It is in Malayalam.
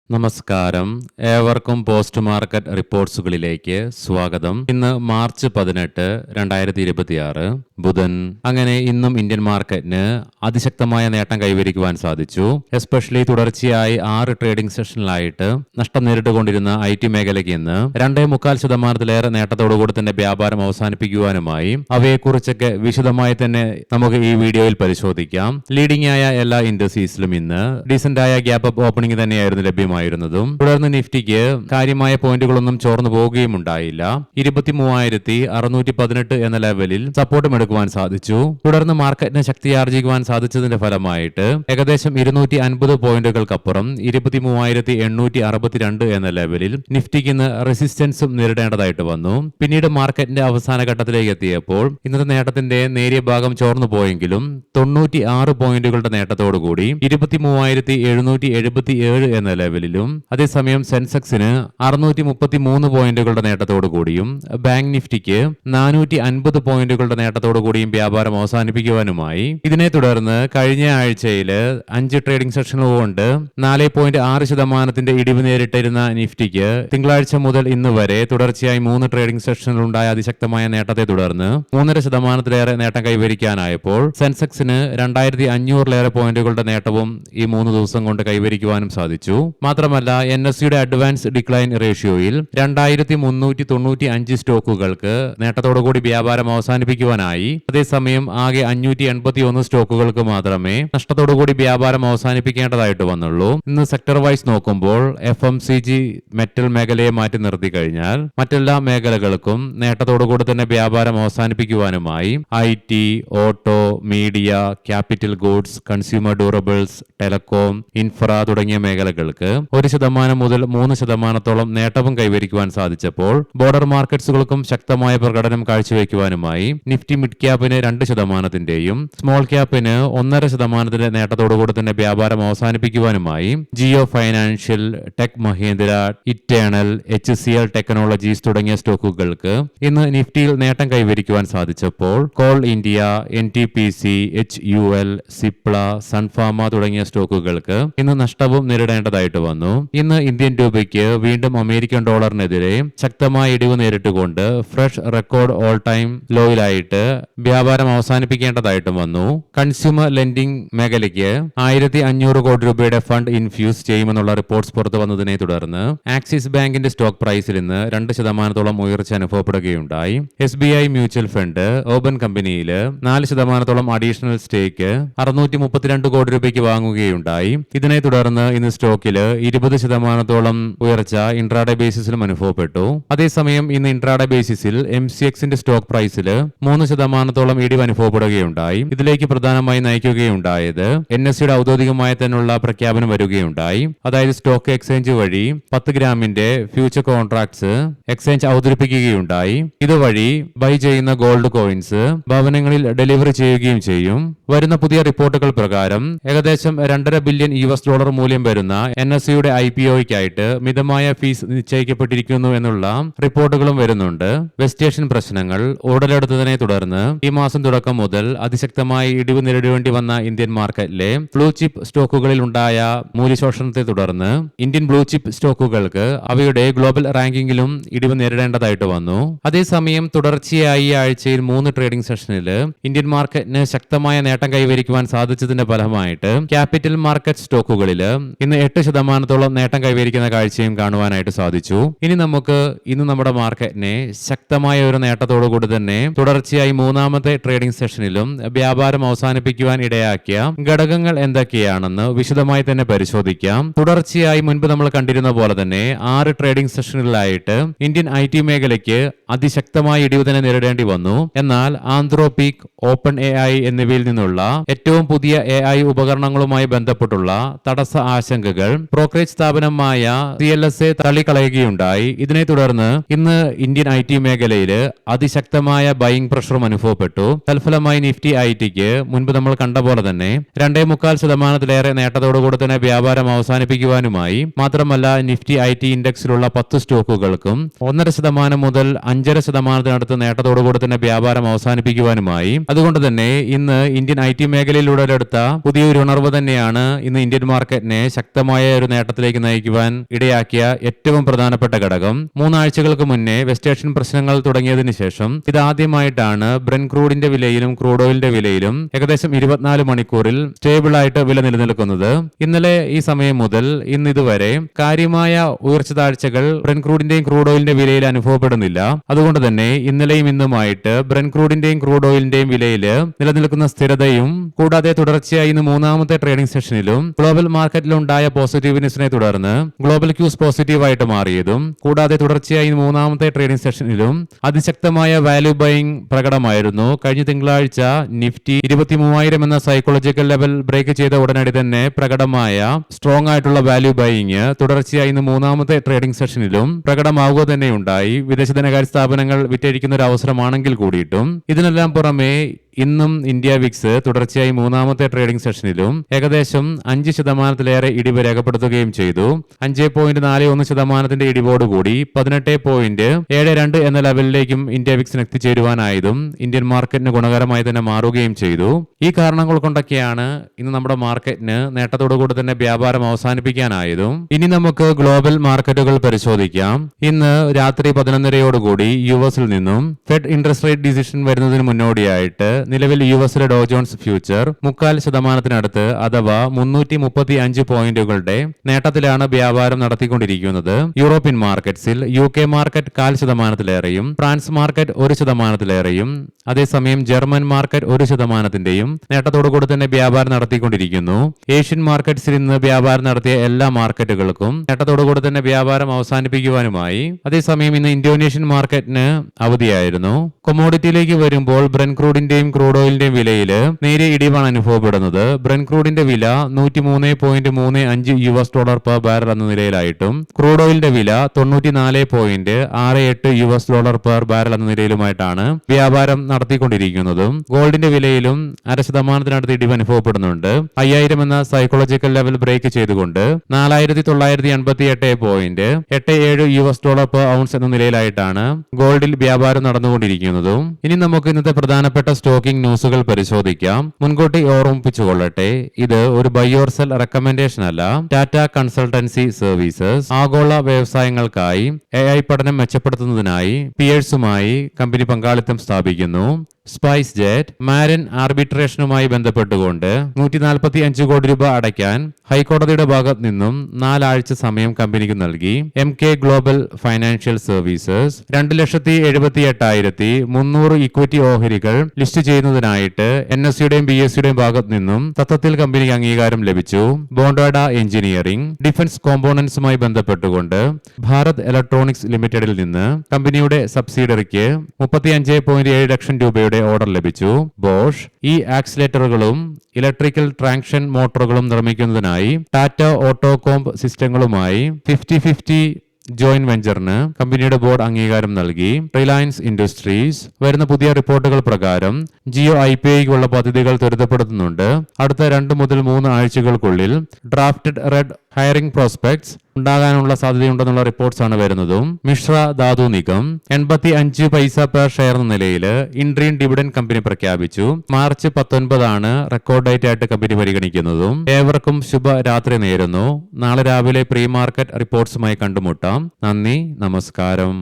നമസ്കാരം. ഏവർക്കും പോസ്റ്റ് മാർക്കറ്റ് റിപ്പോർട്ട്സുകളിലേക്ക് സ്വാഗതം. ഇന്ന് മാർച്ച് 18, 2026 ബുധൻ. അങ്ങനെ ഇന്നും ഇന്ത്യൻ മാർക്കറ്റിന് അതിശക്തമായ നേട്ടം കൈവരിക്കുവാൻ സാധിച്ചു. എസ്പെഷ്യലി തുടർച്ചയായി 6 ട്രേഡിംഗ് സെഷനിലായിട്ട് നഷ്ടം നേരിട്ടുകൊണ്ടിരുന്ന IT മേഖലയ്ക്ക് ഇന്ന് 2.25% നേട്ടത്തോടുകൂടി തന്നെ വ്യാപാരം അവസാനിപ്പിക്കുവാനുമായി അവയെക്കുറിച്ചൊക്കെ വിശദമായി തന്നെ നമുക്ക് ഈ വീഡിയോയിൽ പരിശോധിക്കാം. ലീഡിംഗ് ആയ എല്ലാ ഇൻഡസ്ട്രീസിലും ഇന്ന് ഡീസന്റായ ഗ്യാപ്പ് അപ്പ് ഓപ്പണിംഗ് തന്നെയായിരുന്നു ലഭ്യമായിരുന്നതും. തുടർന്ന് നിഫ്റ്റിക്ക് കാര്യമായ പോയിന്റുകളൊന്നും ചോർന്നു പോവുകയും ഉണ്ടായില്ല. 23,618 എന്ന ലെവലിൽ സപ്പോർട്ടും എടുക്കുവാൻ സാധിച്ചു. തുടർന്ന് മാർക്കറ്റിന് ശക്തിയാർജിക്കുവാൻ സാധിച്ചതിന്റെ ഫലമായിട്ട് ഏകദേശം 250 പോയിന്റുകൾക്കപ്പുറം 23,862 എന്ന ലെവലിൽ നിഫ്റ്റിക്ക് ഇന്ന് റെസിസ്റ്റൻസും നേരിടേണ്ടതായിട്ട് വന്നു. പിന്നീട് മാർക്കറ്റിന്റെ അവസാന ഘട്ടത്തിലേക്ക് എത്തിയപ്പോൾ ഇന്നത്തെ നേട്ടത്തിന്റെ നേരിയ ഭാഗം ചോർന്നു പോയെങ്കിലും 96 പോയിന്റുകളുടെ നേട്ടത്തോടുകൂടി 23,777 എന്ന ലെവലിലും, അതേസമയം സെൻസെക്സിന് 633 പോയിന്റുകളുടെ നേട്ടത്തോടു കൂടിയും ബാങ്ക് നിഫ്റ്റിക്ക് 450 പോയിന്റുകളുടെ നേട്ടത്തോടു കൂടിയും വ്യാപാരം അവസാനിപ്പിക്കുവാനുമായി. ഇതിനെ തുടർന്ന് കഴിഞ്ഞ ആഴ്ചയില് 5 ട്രേഡിംഗ് സെഷനുകൾ കൊണ്ട് 4.6% ഇടിവ് നേരിട്ടിരുന്ന നിഫ്റ്റിക്ക് തിങ്കളാഴ്ച മുതൽ ഇന്ന് വരെ തുടർച്ചയായി 3 ട്രേഡിംഗ് സെഷനുകളുണ്ടായ അതിശക്തമായ നേട്ടത്തെ തുടർന്ന് 3.5% നേട്ടം കൈവരിക്കാനായപ്പോൾ സെൻസെക്സിന് 2,500 പോയിന്റുകളുടെ നേട്ടവും ഈ 3 ദിവസം കൊണ്ട് കൈവരിക്കുവാനും സാധിച്ചു. മാത്രമല്ല NSEയുടെ അഡ്വാൻസ് ഡിക്ലൈൻ റേഷ്യോയിൽ 2,395 സ്റ്റോക്കുകൾക്ക് നേട്ടത്തോടുകൂടി വ്യാപാരം അവസാനിപ്പിക്കുവാനായി. അതേസമയം ആകെ 581 സ്റ്റോക്കുകൾക്ക് മാത്രമേ നഷ്ടത്തോടുകൂടി വ്യാപാരം അവസാനിപ്പിക്കേണ്ടതായിട്ട് വന്നുള്ളൂ. ഇന്ന് സെക്ടർ വൈസ് നോക്കുമ്പോൾ FMCG മെറ്റൽ മേഖലയെ മാറ്റി നിർത്തി കഴിഞ്ഞാൽ മറ്റെല്ലാ മേഖലകൾക്കും നേട്ടത്തോടുകൂടി തന്നെ വ്യാപാരം അവസാനിപ്പിക്കുവാനുമായി IT, auto, media, capital goods, consumer durables, telecom, infra തുടങ്ങിയ മേഖലകൾക്ക് 1% മുതൽ 3% നേട്ടവും കൈവരിക്കുവാൻ സാധിച്ചപ്പോൾ ബോർഡർ മാർക്കറ്റ്സുകൾക്കും ശക്തമായ പ്രകടനം കാഴ്ചവെക്കുവാനുമായി. നിഫ്റ്റി മിഡ് ക്യാപ്പിന് 2%, സ്മോൾ ക്യാപ്പിന് 1.5% നേട്ടത്തോടുകൂടി തന്നെ വ്യാപാരം അവസാനിപ്പിക്കുവാനുമായി. Jio financial, Tech Mahindra, Eternal, HCL technologies തുടങ്ങിയ സ്റ്റോക്കുകൾക്ക് ഇന്ന് നിഫ്റ്റിയിൽ നേട്ടം കൈവരിക്കുവാൻ സാധിച്ചപ്പോൾ coal India, NTPC, HUL, Cipla, Sun Pharma തുടങ്ങിയ സ്റ്റോക്കുകൾക്ക് ഇന്ന് നഷ്ടവും നേരിടേണ്ടതായിട്ട് വന്നു. ഇന്ന് ഇന്ത്യൻ രൂപയ്ക്ക് വീണ്ടും അമേരിക്കൻ ഡോളറിനെതിരെ ശക്തമായ ഇടിവ് നേരിട്ടുകൊണ്ട് ഫ്രഷ് റെക്കോർഡ് ഓൾ ടൈം ലോയിലായിട്ട് വ്യാപാരം അവസാനിപ്പിക്കേണ്ടതായിട്ടും വന്നു. കൺസ്യൂമർ ലെൻഡിംഗ് മേഖലയ്ക്ക് 1,500 കോടി രൂപയുടെ ഫണ്ട് ഇൻഫ്യൂസ് ചെയ്യുമെന്നുള്ള റിപ്പോർട്ട്സ് പുറത്തു വന്നതിനെ തുടർന്ന് ആക്സിസ് ബാങ്കിന്റെ സ്റ്റോക്ക് പ്രൈസിൽ ഇന്ന് 2% ഉയർച്ച അനുഭവപ്പെടുകയുണ്ടായി. SBI മ്യൂച്വൽ ഫണ്ട് ഓപ്പൺ കമ്പനിയിൽ 4% അഡീഷണൽ സ്റ്റേക്ക് 632 കോടി രൂപയ്ക്ക് വാങ്ങുകയുണ്ടായി. ഇതിനെ തുടർന്ന് ഇന്ന് സ്റ്റോക്കിൽ 20% ഉയർച്ച ഇൻട്രാഡേ ബേസിസിലും അനുഭവപ്പെട്ടു. അതേസമയം ഇന്ന് ഇൻട്രാഡേ ബേസിസിൽ MCXന്റെ സ്റ്റോക്ക് പ്രൈസിൽ 3% ഇടിവ് അനുഭവപ്പെടുകയുണ്ടായി. ഇതിലേക്ക് പ്രധാനമായി നയിക്കുകയുണ്ടായത് NSEയുടെ ഔദ്യോഗികമായ തന്നെയുള്ള പ്രഖ്യാപനം വരികയുണ്ടായി. അതായത് സ്റ്റോക്ക് എക്സ്ചേഞ്ച് വഴി 10 ഗ്രാമിന്റെ ഫ്യൂച്ചർ കോൺട്രാക്ട്സ് എക്സ്ചേഞ്ച് അവതരിപ്പിക്കുകയുണ്ടായി. ഇതുവഴി ബൈ ചെയ്യുന്ന ഗോൾഡ് കോയിൻസ് ഭവനങ്ങളിൽ ഡെലിവറി ചെയ്യുകയും ചെയ്യും. വരുന്ന പുതിയ റിപ്പോർട്ടുകൾ പ്രകാരം ഏകദേശം $2.5 ബില്യൺ മൂല്യം വരുന്ന NSEയുടെ IPOയ്ക്കായിട്ട് മിതമായ ഫീസ് നിശ്ചയിക്കപ്പെട്ടിരിക്കുന്നു എന്നുള്ള റിപ്പോർട്ടുകളും വരുന്നുണ്ട്. വെസ്റ്റ് ഏഷ്യൻ പ്രശ്നങ്ങൾ ഉടലെടുത്തതിനെ തുടർന്ന് ഈ മാസം തുടക്കം മുതൽ അതിശക്തമായി ഇടിവ് നേരിടേണ്ടി വന്ന ഇന്ത്യൻ മാർക്കറ്റിലെ ബ്ലൂ ചിപ്പ് സ്റ്റോക്കുകളിൽ ഉണ്ടായ മൂല്യശോഷണത്തെ തുടർന്ന് ഇന്ത്യൻ ബ്ലൂ ചിപ്പ് സ്റ്റോക്കുകൾക്ക് അവയുടെ ഗ്ലോബൽ റാങ്കിങ്ങിലും ഇടിവ് നേരിടേണ്ടതായിട്ട് വന്നു. അതേസമയം തുടർച്ചയായി ഈ ആഴ്ചയിൽ 3 ട്രേഡിംഗ് സെഷനിൽ ഇന്ത്യൻ മാർക്കറ്റിന് ശക്തമായ നേട്ടം കൈവരിക്കുവാൻ സാധിച്ചതിന്റെ ഫലമായിട്ട് ക്യാപിറ്റൽ മാർക്കറ്റ് സ്റ്റോക്കുകളിൽ ഇന്ന് 8% നേട്ടം കൈവരിക്കുന്ന കാഴ്ചയും കാണുവാനായിട്ട് സാധിച്ചു. ഇനി നമുക്ക് ഇന്ന് നമ്മുടെ മാർക്കറ്റിനെ ശക്തമായ ഒരു നേട്ടത്തോടു കൂടി തന്നെ തുടർച്ചയായി 3ാമത്തെ ട്രേഡിംഗ് സെഷനിലും വ്യാപാരം അവസാനിപ്പിക്കുവാൻ ഇടയാക്കിയ ഘടകങ്ങൾ എന്തൊക്കെയാണെന്ന് വിശദമായി തന്നെ പരിശോധിക്കാം. തുടർച്ചയായി മുൻപ് നമ്മൾ കണ്ടിരുന്ന പോലെ തന്നെ 6 ട്രേഡിംഗ് സെഷനുകളിലായിട്ട് ഇന്ത്യൻ IT മേഖലയ്ക്ക് അതിശക്തമായ ഇടിവ് തന്നെ നേരിടേണ്ടി വന്നു. എന്നാൽ ആന്ത്രോപിക്, ഓപ്പൺ AI എന്നിവയിൽ നിന്നുള്ള ഏറ്റവും പുതിയ AI ഉപകരണങ്ങളുമായി ബന്ധപ്പെട്ടുള്ള തടസ്സ ആശങ്കകൾ ബ്രോക്കറേജ് സ്ഥാപനമായ CLSA തള്ളിക്കളയുകയുണ്ടായി. ഇതിനെ തുടർന്ന് ഇന്ന് ഇന്ത്യൻ IT മേഖലയിൽ അതിശക്തമായ ബൈയിങ് പ്രഷറും അനുഭവപ്പെട്ടു. തൽഫലമായി നിഫ്റ്റി ITക്ക് മുൻപ് നമ്മൾ കണ്ട പോലെ തന്നെ 2.25% നേട്ടത്തോടുകൂടി തന്നെ വ്യാപാരം അവസാനിപ്പിക്കുവാനുമായി. മാത്രമല്ല നിഫ്റ്റി IT ഇൻഡെക്സിലുള്ള 10 സ്റ്റോക്കുകൾക്കും 1.5% മുതൽ 5.5% നേട്ടത്തോടുകൂടി തന്നെ വ്യാപാരം അവസാനിപ്പിക്കുവാനുമായി. അതുകൊണ്ട് തന്നെ ഇന്ന് ഇന്ത്യൻ IT മേഖലയിലൂടെ എടുത്ത പുതിയൊരു ഉണർവ് തന്നെയാണ് ഇന്ന് ഇന്ത്യൻ മാർക്കറ്റിനെ ശക്തമായ ഒരു നേട്ടത്തിലേക്ക് നയിക്കുവാൻ ഇടയാക്കിയ ഏറ്റവും പ്രധാനപ്പെട്ട ഘടകം 3 ആഴ്ചകൾക്ക് മുന്നേ വെസ്റ്റ് ഏഷ്യൻ പ്രശ്നങ്ങൾ തുടങ്ങിയതിനു ശേഷം ഇതാദ്യമായിട്ടാണ് ബ്രെന്റ് ക്രൂഡിന്റെ വിലയിലും ക്രൂഡ് ഓയിലിന്റെ വിലയിലും ഏകദേശം 24 മണിക്കൂറിൽ സ്റ്റേബിൾ ആയിട്ട് വില നിലനിൽക്കുന്നത്. ഇന്നലെ ഈ സമയം മുതൽ ഇന്ന് ഇതുവരെ കാര്യമായ ഉയർച്ച താഴ്ചകൾ ബ്രെന്റ് ക്രൂഡിന്റെയും ക്രൂഡ് ഓയിലിന്റെ വിലയിൽ അനുഭവപ്പെടുന്നില്ല. അതുകൊണ്ട് തന്നെ ഇന്നലെയും ഇന്നുമായിട്ട് ബ്രെന്റ് ക്രൂഡിന്റെയും ക്രൂഡ് ഓയിലിന്റെയും വിലയിൽ നിലനിൽക്കുന്ന സ്ഥിരതയും കൂടാതെ തുടർച്ചയായി ഇന്ന് മൂന്നാമത്തെ ട്രേഡിംഗ് സെഷനിലും ഗ്ലോബൽ മാർക്കറ്റിലുണ്ടായ പോസിറ്റീവ്നെസിനെ തുടർന്ന് ഗ്ലോബൽ ക്യൂസ് പോസിറ്റീവായിട്ട് മാറിയതും കൂടാതെ തുടർച്ചയായി മൂന്നാമത്തെ ട്രേഡിംഗ് സെഷനിലും അതിശക്തമായ വാല്യൂ ബൈയിങ് പ്രകടമായിരുന്നു. കഴിഞ്ഞ തിങ്കളാഴ്ച നിഫ്റ്റി 23,000 എന്ന സൈക്കോളജിക്കൽ ലെവൽ ബ്രേക്ക് ചെയ്ത ഉടനടി തന്നെ പ്രകടമായ സ്ട്രോങ് ആയിട്ടുള്ള വാല്യൂ ബൈയിങ് തുടർച്ചയായി ഇന്ന് മൂന്നാമത്തെ ട്രേഡിംഗ് സെഷനിലും പ്രകടമാവുക തന്നെയുണ്ടായി. വിദേശ ധനകാര്യ സ്ഥാപനങ്ങൾ വിറ്റഴിക്കുന്ന ഒരു അവസരമാണെങ്കിൽ കൂടിയിട്ടും ഇതിനെല്ലാം പുറമെ ഇന്നും ഇന്ത്യ വിക്സ് തുടർച്ചയായി മൂന്നാമത്തെ ട്രേഡിംഗ് സെഷനിലും ഏകദേശം 5% ഇടിവ് രേഖപ്പെടുത്തുകയും ചെയ്തു. 5.41% ഇടിവോടുകൂടി 18.72 എന്ന ലെവലിലേക്കും ഇന്ത്യ വിക്സിന് എത്തിച്ചേരുവാനായതും ഇന്ത്യൻ മാർക്കറ്റിന് ഗുണകരമായി തന്നെ മാറുകയും ചെയ്തു. ഈ കാരണങ്ങൾ കൊണ്ടൊക്കെയാണ് ഇന്ന് നമ്മുടെ മാർക്കറ്റിന് നേട്ടത്തോടുകൂടി തന്നെ വ്യാപാരം അവസാനിപ്പിക്കാനായതും. ഇനി നമുക്ക് ഗ്ലോബൽ മാർക്കറ്റുകൾ പരിശോധിക്കാം. ഇന്ന് രാത്രി 11:30 യു എസിൽ നിന്നും ഫെഡ് ഇൻട്രസ്റ്റ് റേറ്റ് ഡിസിഷൻ വരുന്നതിന് മുന്നോടിയായിട്ട് നിലവിൽ യു എസിലെ ഡോ ജോൺസ് ഫ്യൂച്ചർ 0.25% അഥവാ 335 പോയിന്റുകളുടെ നേട്ടത്തിലാണ് വ്യാപാരം നടത്തിക്കൊണ്ടിരിക്കുന്നത്. യൂറോപ്യൻ മാർക്കറ്റ്സിൽ UK മാർക്കറ്റ് 0.5%, ഫ്രാൻസ് മാർക്കറ്റ് 1%, അതേസമയം ജർമ്മൻ മാർക്കറ്റ് 1%ന്റെയും നേട്ടത്തോടുകൂടി തന്നെ വ്യാപാരം നടത്തിക്കൊണ്ടിരിക്കുന്നു. ഏഷ്യൻ മാർക്കറ്റ്സിൽ ഇന്ന് വ്യാപാരം നടത്തിയ എല്ലാ മാർക്കറ്റുകൾക്കും നേട്ടത്തോടുകൂടി തന്നെ വ്യാപാരം അവസാനിപ്പിക്കുവാനുമായി. അതേസമയം ഇന്ന് ഇന്തോനേഷ്യൻ മാർക്കറ്റിന് അവധിയായിരുന്നു. കൊമോഡിറ്റിയിലേക്ക് വരുമ്പോൾ ബ്രെന്റ് ക്രൂഡിന്റെയും ക്രൂഡ് ഓയിലിന്റെയും വിലയിൽ നേരിയ ഇടിവാണ് അനുഭവപ്പെടുന്നത്. ബ്രെന്റ് ക്രൂഡിന്റെ വില $103.35 പെർ ബാരൽ എന്ന നിലയിലായിട്ടും ക്രൂഡ് ഓയിലിന്റെ വില $94.68 പെർ ബാരൽ എന്ന നിലയിലുമായിട്ടാണ് വ്യാപാരം നടത്തിക്കൊണ്ടിരിക്കുന്നതും. ഗോൾഡിന്റെ വിലയിലും 0.5% ഇടിവ് അനുഭവപ്പെടുന്നുണ്ട്. 5000 എന്ന സൈക്കോളജിക്കൽ ലെവൽ ബ്രേക്ക് ചെയ്തുകൊണ്ട് $4,988.87 പെർ ഔൺസ് എന്ന നിലയിലായിട്ടാണ് ഗോൾഡിൽ വ്യാപാരം നടന്നുകൊണ്ടിരിക്കുന്നതും. ഇനി നമുക്ക് ഇന്നത്തെ പ്രധാനപ്പെട്ട സ്റ്റോക്കിംഗ് ന്യൂസുകൾ പരിശോധിക്കാം. മുൻകൂട്ടി ഓർമ്മിപ്പിച്ചുകൊള്ളട്ടെ, ഇത് ഒരു ബൈ ഓർ സെൽ റെക്കമെൻഡേഷൻ അല്ല. ടാറ്റ കൺസൾട്ടൻസി സർവീസസ് ആഗോള വ്യവസായങ്ങൾക്കായി AI പഠനം മെച്ചപ്പെടുത്തുന്നതിനായി പിയേഴ്സുമായി കമ്പനി പങ്കാളിത്തം സ്ഥാപിക്കുന്നു. സ്പൈസ് ജെറ്റ് മാരിൻ ആർബിട്രേഷനുമായി ബന്ധപ്പെട്ടുകൊണ്ട് 145 കോടി രൂപ അടയ്ക്കാൻ ഹൈക്കോടതിയുടെ ഭാഗത്ത് നിന്നും 4 ആഴ്ച സമയം കമ്പനിക്ക് നൽകി. MK global financial services 2,78,300 equity ഓഹരികൾ ലിസ്റ്റ് ചെയ്യുന്നതിനായിട്ട് NSEയുടെയും BSEയുടെയും ഭാഗത്ത് നിന്നും തത്വത്തിൽ കമ്പനിക്ക് അംഗീകാരം ലഭിച്ചു. ബോണ്ടാഡ എഞ്ചിനീയറിംഗ് ഡിഫൻസ് കോമ്പോണന്റ്സുമായി ബന്ധപ്പെട്ടുകൊണ്ട് ഭാരത് ഇലക്ട്രോണിക്സ് ലിമിറ്റഡിൽ നിന്ന് കമ്പനിയുടെ സബ്സിഡറിക്ക് 35.7 ലക്ഷം രൂപയുടെ ഓർഡർ ലഭിച്ചു. ബോഷ് ഈ ആക്സിലേറ്ററുകളും ഇലക്ട്രിക്കൽ ട്രാക്ഷൻ മോട്ടോറുകളും നിർമ്മിക്കുന്നതിനായി ടാറ്റ ഓട്ടോകോംബ് സിസ്റ്റങ്ങളുമായി 50-50 ജോയിന്റ് വെഞ്ചറിന് കമ്പനിയുടെ ബോർഡ് അംഗീകാരം നൽകി. റിലയൻസ് ഇൻഡസ്ട്രീസ് വരുന്ന പുതിയ റിപ്പോർട്ടുകൾ പ്രകാരം ജിയോ IPOയ്ക്കുള്ള പദ്ധതികൾ ത്വരിതപ്പെടുത്തുന്നുണ്ട്. അടുത്ത 2 മുതൽ 3 ആഴ്ചകൾക്കുള്ളിൽ ഡ്രാഫ്റ്റഡ് റെഡ് ഹയറിംഗ് പ്രോസ്പെക്ട്സ് ഉണ്ടാകാനുള്ള സാധ്യതയുണ്ടെന്നുള്ള റിപ്പോർട്ട്സ് ആണ് വരുന്നതും. മിശ്ര ധാതു നിഗം 85 പൈസ പെർ ഷെയർ എന്ന നിലയിൽ ഇൻട്രീം ഡിവിഡൻഡ് കമ്പനി പ്രഖ്യാപിച്ചു. മാർച്ച് 19 റെക്കോർഡ് ഡേറ്റ് ആയിട്ട് കമ്പനി പരിഗണിക്കുന്നതും. ഏവർക്കും ശുഭരാത്രി നേരുന്നു. നാളെ രാവിലെ പ്രീ മാർക്കറ്റ് റിപ്പോർട്ട്സുമായി കണ്ടുമുട്ടാം. നന്ദി, നമസ്കാരം.